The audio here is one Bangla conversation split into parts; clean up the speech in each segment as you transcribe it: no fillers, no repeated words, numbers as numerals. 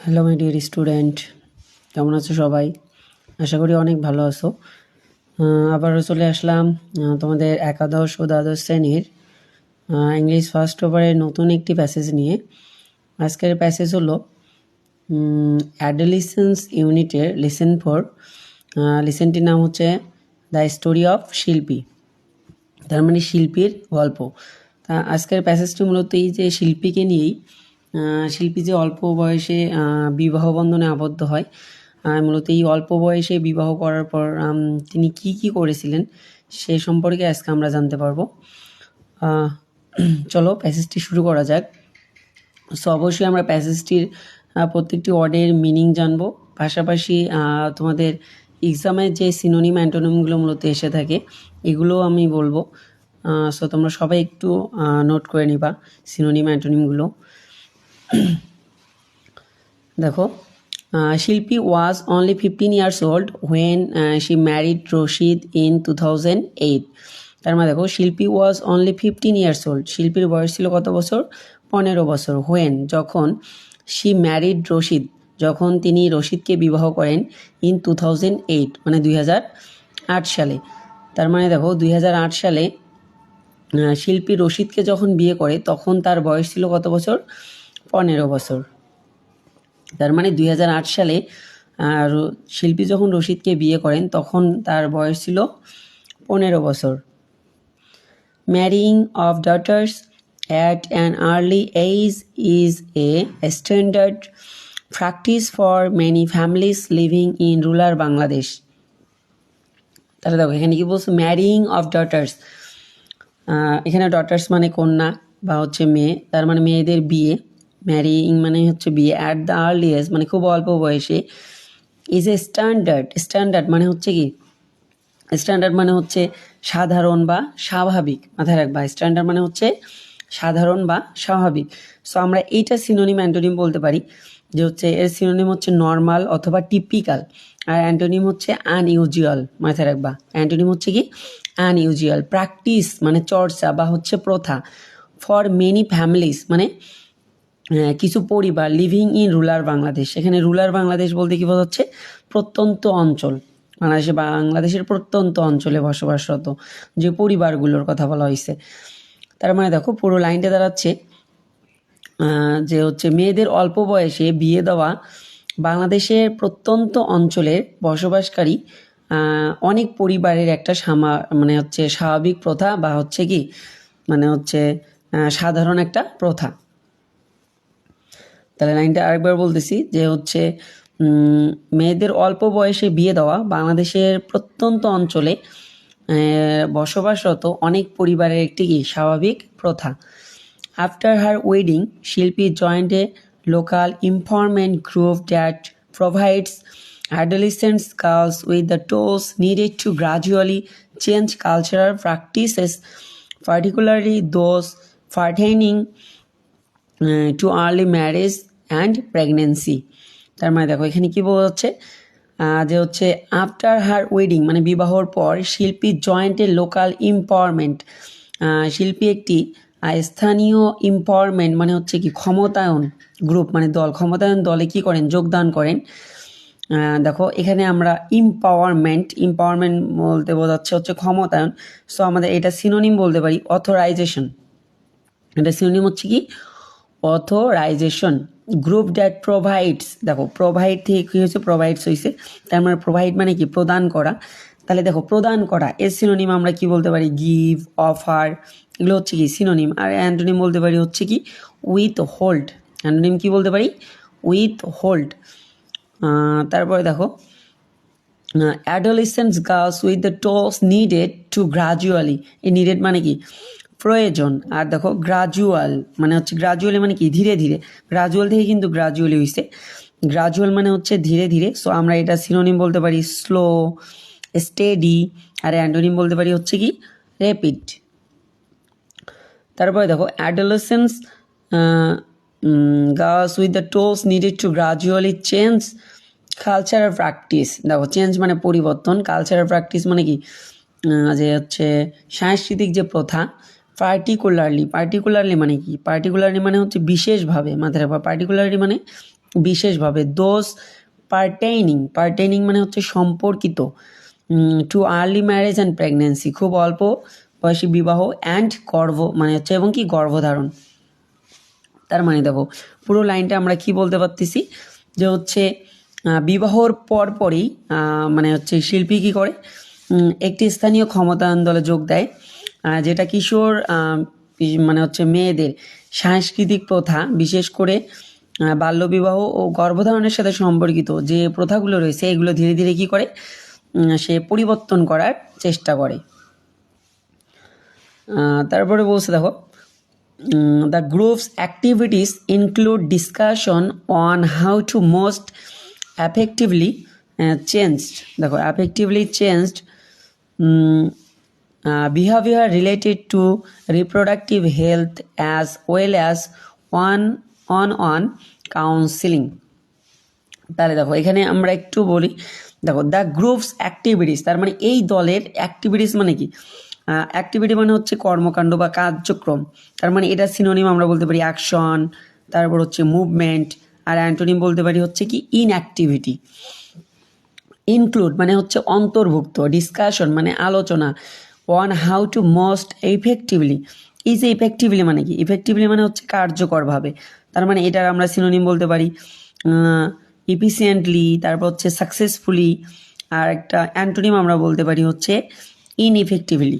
হ্যালো মাই ডিয়ার স্টুডেন্ট, কেমন আছো সবাই? আশা করি অনেক ভালো আছো। আবারও চলে আসলাম তোমাদের একাদশ ও দ্বাদশ শ্রেণীর ইংলিশ ফার্স্ট পেপারের নতুন একটি প্যাসেজ নিয়ে। আজকের প্যাসেজ হলো অ্যাডোলেসেন্স ইউনিটের লিসেন 4। লিসেনটির নাম হচ্ছে দ্য স্টোরি অফ শিল্পী, তার মানে শিল্পীর গল্প। তা আজকের প্যাসেজটি মূলত এই যে শিল্পীকে নিয়েই। শিল্পী যে অল্প বয়সে বিবাহ বন্ধনে আবদ্ধ হয়, মূলত এই অল্প বয়সে বিবাহ করার পর তিনি কি কি করেছিলেন সে সম্পর্কে আজকে আমরা জানতে পারবো। চলো প্যাসেজটি শুরু করা যাক। সো অবশ্যই আমরা প্যাসেজটির প্রত্যেকটি ওয়ার্ডের মিনিং জানবো, পাশাপাশি তোমাদের এক্সামে যে সিনোনিম অ্যান্টোনিমগুলো মূলত এসে থাকে এগুলোও আমি বলবো। সো তোমরা সবাই একটু নোট করে নিবা সিনোনিম অ্যান্টোনিমগুলো। দেখো, শিল্পী was only 15 years old when she married Rashid in 2008। তার মানে দেখো, শিল্পী ওয়াজ অনলি 15 years old, শিল্পীর বয়স ছিল কত বছর? 15 বছর। হোয়েন, যখন। শি ম্যারিড রশিদ, যখন তিনি রশিদকে বিবাহ করেন। ইন 2008 মানে 2008 সালে। তার মানে দেখো 2008 সালে শিল্পী রশিদকে যখন বিয়ে করে তখন তার বয়স ছিল কত বছর? 15 বছর। তার মানে 2008 সালে শিল্পী যখন রশিদকে বিয়ে করেন তখন তার বয়স ছিল 15 বছর। ম্যারিং of daughters at an early age is a standard practice for many families living in rural Bangladesh। তাহলে দেখো এখানে কি বলছো? ম্যারিং অফ ডটার্স। এখানে ডটার্স মানে কন্যা বা হচ্ছে মেয়ে, তার মানে মেয়েদের বিয়ে। ম্যারিং মানে হচ্ছে বিয়ে। অ্যাট দ্য আর্লি এজ মানে খুব অল্প বয়সে। ইজ এ স্ট্যান্ডার্ড, স্ট্যান্ডার্ড মানে হচ্ছে কি? স্ট্যান্ডার্ড মানে হচ্ছে সাধারণ বা স্বাভাবিক। মাথায় রাখবা, স্ট্যান্ডার্ড মানে হচ্ছে সাধারণ বা স্বাভাবিক। সো আমরা এইটা সিনোনিম অ্যান্টোনিম বলতে পারি যে হচ্ছে এর সিনোনিম হচ্ছে নর্মাল অথবা টিপিক্যাল, আর অ্যান্টোনিম হচ্ছে আনইউজুয়াল। মাথায় রাখবা, অ্যান্টোনিম হচ্ছে কি? আনইউজুয়াল। প্র্যাকটিস মানে চর্চা বা হচ্ছে প্রথা। ফর মেনি ফ্যামিলিস মানে কিছু পরিবার। লিভিং ইন রুরাল বাংলাদেশ, এখানে রুরাল বাংলাদেশ বলতে কী বোঝাচ্ছে? প্রত্যন্ত অঞ্চল, বাংলাদেশের প্রত্যন্ত অঞ্চলে বসবাসরত যে পরিবারগুলোর কথা বলা হয়েছে। তার মানে দেখো পুরো লাইনটা দাঁড়াচ্ছে যে হচ্ছে মেয়েদের অল্প বয়সে বিয়ে দেওয়া বাংলাদেশের প্রত্যন্ত অঞ্চলের বসবাসকারী অনেক পরিবারের একটা মানে হচ্ছে স্বাভাবিক প্রথা বা হচ্ছে কি মানে হচ্ছে সাধারণ একটা প্রথা। তাহলে লাইনটা আরেকবার বলতেছি যে হচ্ছে মেয়েদের অল্প বয়সে বিয়ে দেওয়া বাংলাদেশের প্রত্যন্ত অঞ্চলে বসবাসরত অনেক পরিবারের একটি কি স্বাভাবিক প্রথা। আফটার হার ওয়েডিং, শিল্পী joint A local empowerment group that provides adolescent girls with the tools needed to gradually change cultural practices, particularly those pertaining to early marriage and pregnancy। তার মানে দেখো এখানে কি বলা হচ্ছে যে হচ্ছে আফটার হার ওয়েডিং মানে বিবাহর পর শিল্পী জয়েন্টের লোকাল এমপাওয়ারমেন্ট, শিল্পী একটি স্থানীয় এমপাওয়ারমেন্ট মানে হচ্ছে কি ক্ষমতায়ন গ্রুপ মানে দল, ক্ষমতায়ন দলে কি করেন? যোগদান করেন। দেখো এখানে আমরা এমপাওয়ারমেন্ট বলতে বোঝাচ্ছে হচ্ছে ক্ষমতায়ন। সো আমাদের এটা সিনোনিম বলতে পারি অথরাইজেশন। এটা সিনোনিম হচ্ছে কি? অথরাইজেশন। গ্রুপ দ্যাট প্রোভাইডস, দেখো প্রোভাইড থেকে কী হয়েছে? প্রোভাইডস হয়েছে। তার মানে প্রোভাইড মানে কি? প্রদান করা। তাহলে দেখো প্রদান করা এর সিনোনিম আমরা কি বলতে পারি? গিভ, অফার, এগুলো হচ্ছে কি সিনোনিম। আর অ্যান্টোনিম বলতে পারি হচ্ছে কি? With hold. অ্যান্টোনিম কি বলতে পারি? With hold. তারপরে দেখো adolescence girls with the tours needed to gradually. এই নিডেড মানে কি? প্রয়োজন। আর দেখো গ্রাজুয়াল মানে হচ্ছে গ্রাজুয়ালি মানে কি? ধীরে ধীরে। গ্রাজুয়াল থেকে কিন্তু গ্রাজুয়ালি হয়েছে। গ্রাজুয়াল মানে হচ্ছে ধীরে ধীরে। সো আমরা এটা সিনোনিম বলতে পারি স্লো, স্টেডি। আর অ্যান্টোনিম বলতে পারি হচ্ছে কি? র্যাপিড। তারপরে দেখো adolescence girls with the tours needed to gradually change cultural practice. দেখো চেঞ্জ মানে পরিবর্তন, কালচারাল প্র্যাকটিস মানে কি? যে হচ্ছে সাংস্কৃতিক যে প্রথা। পার্টিকুলারলি মানে কি? পার্টিকুলারলি মানে হচ্ছে বিশেষভাবে। মাথায় রাখবা, পার্টিকুলারলি মানে বিশেষভাবে, দোজ পার্টেইনিং মানে হচ্ছে সম্পর্কিত, two early marriage and pregnancy খুব অল্প বয়সী বিবাহ, অ্যান্ড গর্ভ মানে হচ্ছে এবং কি গর্ভধারণ। তার মানে দেখো পুরো লাইনটা আমরা কি বলতে পারতেছি যে হচ্ছে বিবাহর পরপরই মানে হচ্ছে শিল্পী কী করে একটি স্থানীয় ক্ষমতায়ন দলে যোগ দেয়, যেটা কিশোর মানে হচ্ছে মেয়েদের সাংস্কৃতিক প্রথা, বিশেষ করে বাল্যবিবাহ ও গর্ভধারণের সাথে সম্পর্কিত যে প্রথাগুলো রয়েছে এগুলো ধীরে ধীরে কী করে সে পরিবর্তন করার চেষ্টা করে। তারপরে বলছে দেখো the group's activities include discussion on how to most effectively changed behavior related to reproductive health as well as on counseling। তাহলে দেখো এখানে আমরা একটু বলি, দেখো দ্য গ্রুপস অ্যাক্টিভিটিস, তার মানে এই দলের অ্যাক্টিভিটিস মানে কি, অ্যাক্টিভিটি মানে হচ্ছে কর্মকাণ্ড বা কার্যক্রম, তার মানে এটা সিনোনিম আমরা বলতে পারি অ্যাকশন, তারপর হচ্ছে মুভমেন্ট, আর অ্যান্টোনিম বলতে পারি হচ্ছে কি ইনঅ্যাক্টিভিটি। ইনক্লুড মানে হচ্ছে অন্তর্ভুক্ত, ডিসকাশন মানে আলোচনা, on how to most effectively, এই যে ইফেক্টিভলি মানে কি, ইফেক্টিভলি মানে হচ্ছে কার্যকরভাবে, তার মানে এটার আমরা সিনোনিম বলতে পারি ইফিসিয়েন্টলি, তারপর হচ্ছে সাকসেসফুলি, আর একটা অ্যান্টোনিম আমরা বলতে পারি হচ্ছে ইনইফেক্টিভলি।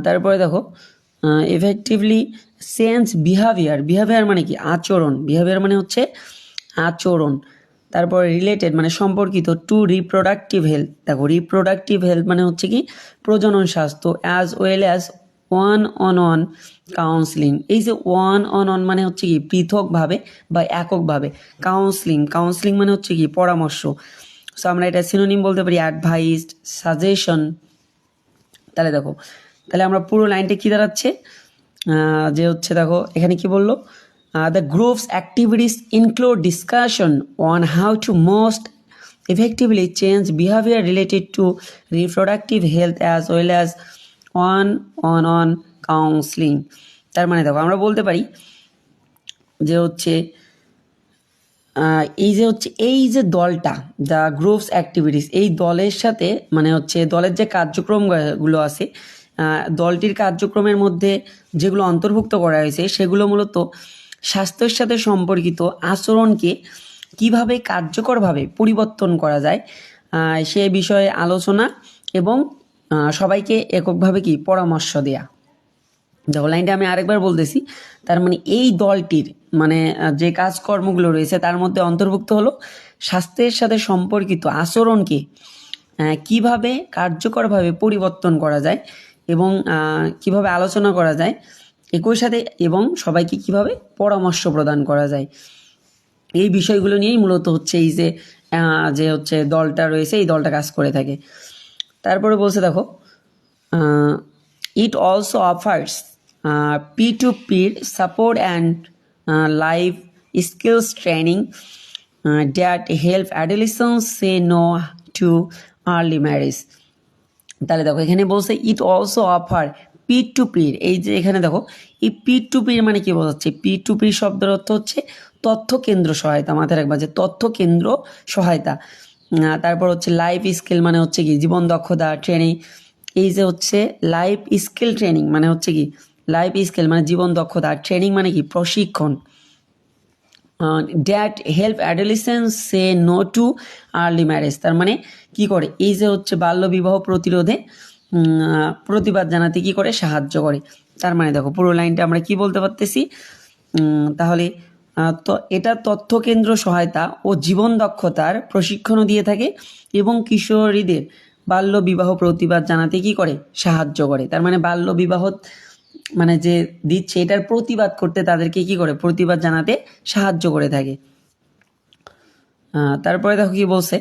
তারপরে দেখো এফেক্টিভলি চেঞ্জ বিহেভিয়ার মানে কি আচরণ, বিহেভিয়ার মানে হচ্ছে আচরণ। তারপরে রিলেটেড মানে সম্পর্কিত, টু রিপ্রোডাক্টিভ হেলথ, দেখো রিপ্রোডাক্টিভ হেলথ মানে হচ্ছে কি প্রজনন স্বাস্থ্য, as well as one counselling, এই যে ওয়ান মানে হচ্ছে কি পৃথকভাবে বা এককভাবে, কাউন্সিলিং মানে হচ্ছে কি পরামর্শ, সো আমরা এটা সিনোনিম বলতে পারি অ্যাডভাইস, সাজেশন। তাহলে দেখো তাহলে আমরা পুরো লাইনটা কী দাঁড়াচ্ছে যে হচ্ছে দেখো এখানে কি বললো, the groups activities include discussion on how to most effectively change behavior related to reproductive health as well as on counseling। তার মানে দেখো আমরা বলতে পারি যে হচ্ছে এই যে দলটা, দ্য গ্রুপস অ্যাক্টিভিটিস, এই দলের সাথে মানে হচ্ছে দলের যে কার্যক্রমগুলো আছে, দলটির কার্যক্রমের মধ্যে যেগুলো অন্তর্ভুক্ত করা হয়েছে সেগুলো মূলত স্বাস্থ্যের সাথে সম্পর্কিত আচরণকে কিভাবে কার্যকরভাবে পরিবর্তন করা যায় সে বিষয়ে আলোচনা এবং সবাইকে এককভাবে কি পরামর্শ দেয়া। দেখো লাইনটা আমি আরেকবার বলতেছি, তার মানে এই দলটির মানে যে কাজকর্মগুলো রয়েছে তার মধ্যে অন্তর্ভুক্ত হলো স্বাস্থ্যের সাথে সম্পর্কিত আচরণকে কিভাবে কার্যকরভাবে পরিবর্তন করা যায় এবং কিভাবে আলোচনা করা যায় একই সাথে, এবং সবাইকে কিভাবে পরামর্শ প্রদান করা যায়, এই বিষয়গুলো নিয়েই মূলত হচ্ছে এই যে হচ্ছে দলটা রয়েছে এই দলটা কাজ করে থাকে। তারপরে বলছে দেখো it also offers peer-to-peer support and life skills training that help adolescents say no to early marriage। তাহলে দেখো এখানে বলছে ইট অলসো অফার পির, এই যে এখানে দেখো এই পির মানে কি বোঝাচ্ছে, পির শব্দের অর্থ হচ্ছে তথ্য কেন্দ্র সহায়তা, মাথায় রাখবা যে তথ্য কেন্দ্র সহায়তা। তারপর হচ্ছে লাইফ স্কিল মানে হচ্ছে কি জীবন দক্ষতা ট্রেনিং, এই যে হচ্ছে লাইফ স্কিল ট্রেনিং মানে হচ্ছে কি লাইফ স্কিল মানে জীবন দক্ষতা, ট্রেনিং মানে কি প্রশিক্ষণ। That help adolescence say no to early marriage, তার মানে কি করে এই যে হচ্ছে বাল্যবিবাহ প্রতিরোধে প্রতিবাদ জানাতে কি করে সাহায্য করে। তার মানে দেখো পুরো লাইনটা আমরা কি বলতে পারতেছি, তাহলে তো এটা তথ্য কেন্দ্র সহায়তা ও জীবন দক্ষতার প্রশিক্ষণও দিয়ে থাকে এবং কিশোরীদের বাল্য বিবাহ প্রতিবাদ জানাতে কি করে সাহায্য করে। তার মানে বাল্য বিবাহ মানে যে দিচ্ছে এটার প্রতিবাদ করতে তাদেরকে কি করে প্রতিবাদ জানাতে সাহায্য করে থাকে। তারপরে দেখো কি বলছে,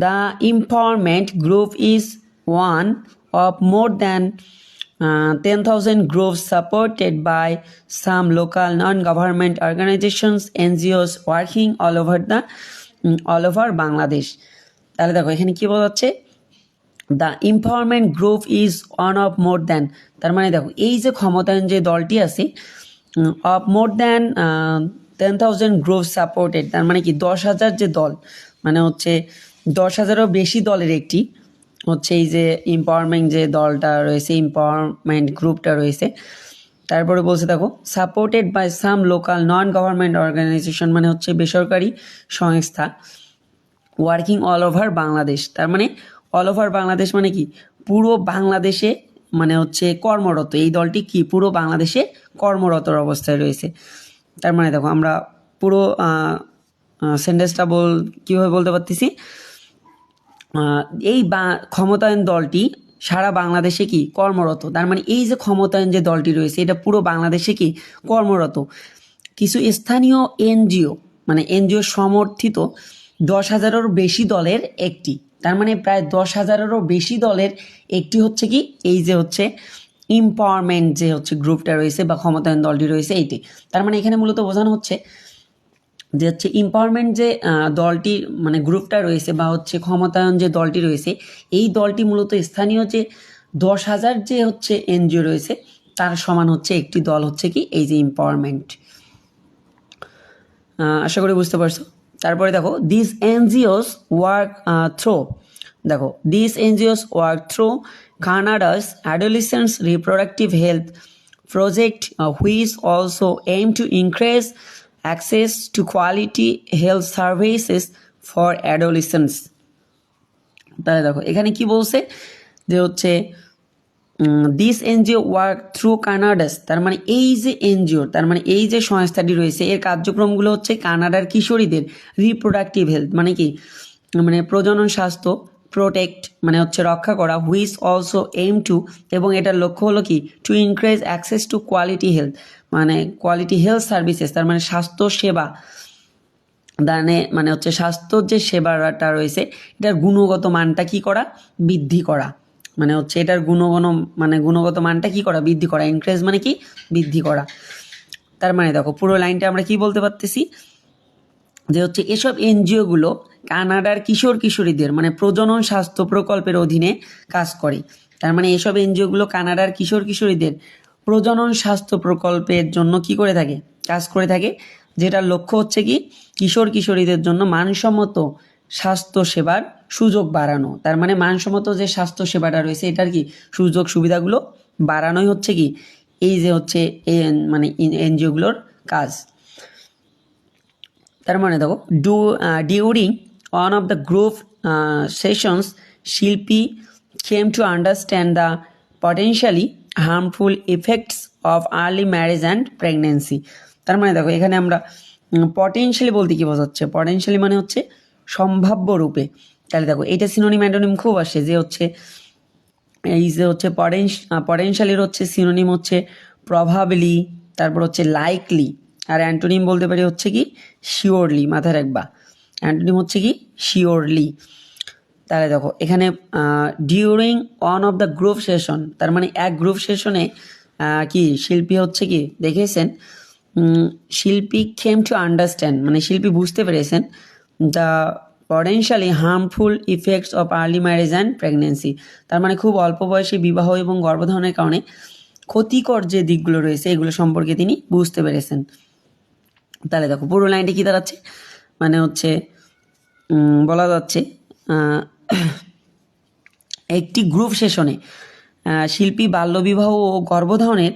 the empowerment group is one of more than 10,000 groups supported by some local non-government organizations, NGOs working all over Bangladesh। তাহলে দেখো এখানে কি বলা হচ্ছে, the empowerment group is one of more than, তার মানে দেখো এই যে ক্ষমতায়ন যে দলটি আছে of more than 10,000 group supported, তার মানে কি 10,000 যে দল, মানে হচ্ছে 10,000-এরও বেশি দলের একটি হচ্ছে এই যে এম্পাওয়ারমেন্ট যে দলটা রয়েছে, এম্পাওয়ারমেন্ট গ্রুপটা রয়েছে। তারপরে বলছে দেখো supported by some local non government organization, মানে হচ্ছে বেসরকারি সংস্থা, ওয়ার্কিং অল ওভার বাংলাদেশ। তার মানে অল ওভার বাংলাদেশ মানে কি পুরো বাংলাদেশে মানে হচ্ছে কর্মরত, এই দলটি কি পুরো বাংলাদেশে কর্মরত অবস্থায় রয়েছে। তার মানে দেখো আমরা পুরো সেন্টেন্সটা কীভাবে বলতে পারতেছি, এই ক্ষমতায়ন দলটি সারা বাংলাদেশে কি কর্মরত। তার মানে এই যে ক্ষমতায়ন যে দলটি রয়েছে এটা পুরো বাংলাদেশে কি কর্মরত। কিছু স্থানীয় এনজিও, মানে এনজিও সমর্থিত 10,000-এরও বেশি দলের একটি, তার মানে প্রায় 10,000-এরও বেশি দলের একটি হচ্ছে কি এই যে হচ্ছে এম্পাওয়ারমেন্ট যে হচ্ছে গ্রুপটা রয়েছে বা ক্ষমতায়ন দলটি রয়েছে এইটি। তার মানে এখানে মূলত বোঝানো হচ্ছে যে হচ্ছে এম্পাওয়ারমেন্ট যে দলটি মানে গ্রুপটা রয়েছে বা হচ্ছে ক্ষমতায়ন যে দলটি রয়েছে, এই দলটি মূলত স্থানীয় যে 10,000 যে হচ্ছে এনজিও রয়েছে তার সমান হচ্ছে একটি দল হচ্ছে কি এই যে এম্পাওয়ারমেন্ট। আশা করি বুঝতে পারছো। তারপরে দেখো দিস এনজিওস ওয়ার্ক থ্রো, দেখো this NGOs work through Canada's adolescents reproductive health project which also aim to increase access to quality health services for adolescents। তাহলে দেখো এখানে কি বলছে যে হচ্ছে this NGO work through Canada's, তার মানে এই যে এনজিও, তার মানে এই যে সংস্থাটি রয়েছে এর কার্যক্রমগুলো হচ্ছে কানাডার কিশোরীদের রিপ্রোডাক্টিভ হেলথ মানে কি মানে প্রজনন স্বাস্থ্য, প্রোটেক্ট মানে হচ্ছে রক্ষা করা, হুইচ অলসো এম টু এবং এটার লক্ষ্য হলো কি to increase access to quality health, মানে কোয়ালিটি হেলথ সার্ভিসেস, তার মানে স্বাস্থ্য সেবা দানে মানে হচ্ছে স্বাস্থ্যর যে সেবাটা রয়েছে এটার গুণগত মানটা কি করা বৃদ্ধি করা, মানে হচ্ছে এটার গুণগত মানটা কি করা বৃদ্ধি করা, ইনক্রিজ মানে কি বৃদ্ধি করা। তার মানে দেখো পুরো লাইনটা আমরা কি বলতে পারতেছি যে হচ্ছে এসব এনজিওগুলো কানাডার কিশোর কিশোরীদের মানে প্রজনন স্বাস্থ্য প্রকল্পের অধীনে কাজ করে। তার মানে এসব এনজিওগুলো কানাডার কিশোর কিশোরীদের প্রজনন স্বাস্থ্য প্রকল্পের জন্য কি করে থাকে কাজ করে থাকে, যেটার লক্ষ্য হচ্ছে কি কিশোর কিশোরীদের জন্য মানসম্মত স্বাস্থ্য সেবার সুযোগ বাড়ানো। তার মানে মানসম্মত যে স্বাস্থ্য সেবাটা রয়েছে এটার কি সুযোগ সুবিধাগুলো বাড়ানোই হচ্ছে কি এই যে হচ্ছে মানে এনজিওগুলোর কাজ। তার মানে দেখো during one of the group sessions Shilpi came to understand the potentially harmful effects of early marriage and pregnancy. তার মানে দেখো এখানে আমরা পটেনশিয়ালি বলতে কী বোঝাচ্ছে, পটেনশিয়ালি মানে হচ্ছে সম্ভাব্য রূপে। তাহলে দেখো এটা সিনোনিম অ্যান্টোনিম খুব আসে যে হচ্ছে এই যে হচ্ছে পটেনশিয়ালির হচ্ছে সিনোনিম হচ্ছে প্রভাবলি, তারপর হচ্ছে লাইকলি, আর অ্যান্টোনিম বলতে পারি হচ্ছে কি শিওরলি, মাথায় রাখবা অ্যান্টোনিম হচ্ছে কি শিওরলি। তাহলে দেখো এখানে during one of the group session, তার মানে এক গ্রুপ সেশনে কি শিল্পী হচ্ছে কি দেখেছেন শিল্পী কেম টু আন্ডারস্ট্যান্ড মানে শিল্পী বুঝতে পেরেছেন the potentially harmful effects of early marriage and pregnancy. তার মানে খুব অল্প বয়সে বিবাহ এবং গর্ভধারণের কারণে ক্ষতিকর যে দিকগুলো রয়েছে এগুলো সম্পর্কে তিনি বুঝতে পেরেছেন। তাহলে দেখো পুরো লাইনটি কী দাঁড়াচ্ছে, মানে হচ্ছে বলা যাচ্ছে একটি গ্রুপ সেশনে শিল্পী বাল্যবিবাহ ও গর্ভধারণের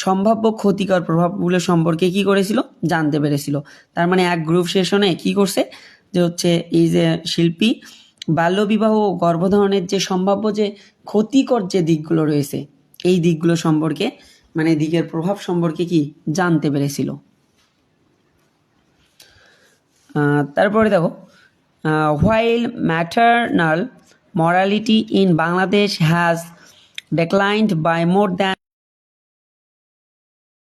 সম্ভাব্য ক্ষতিকর প্রভাবগুলো সম্পর্কে কি করেছিল জানতে পেরেছিল। তার মানে এক গ্রুপ সেশনে কি করছে যে হচ্ছে এই যে শিল্পী বাল্যবিবাহ ও গর্ভধারণের যে সম্ভাব্য যে ক্ষতিকর যে দিকগুলো রয়েছে এই দিকগুলো সম্পর্কে মানে দিকের প্রভাব সম্পর্কে কি জানতে পেরেছিল। তারপরে দেখো while maternal mortality in Bangladesh has declined by more than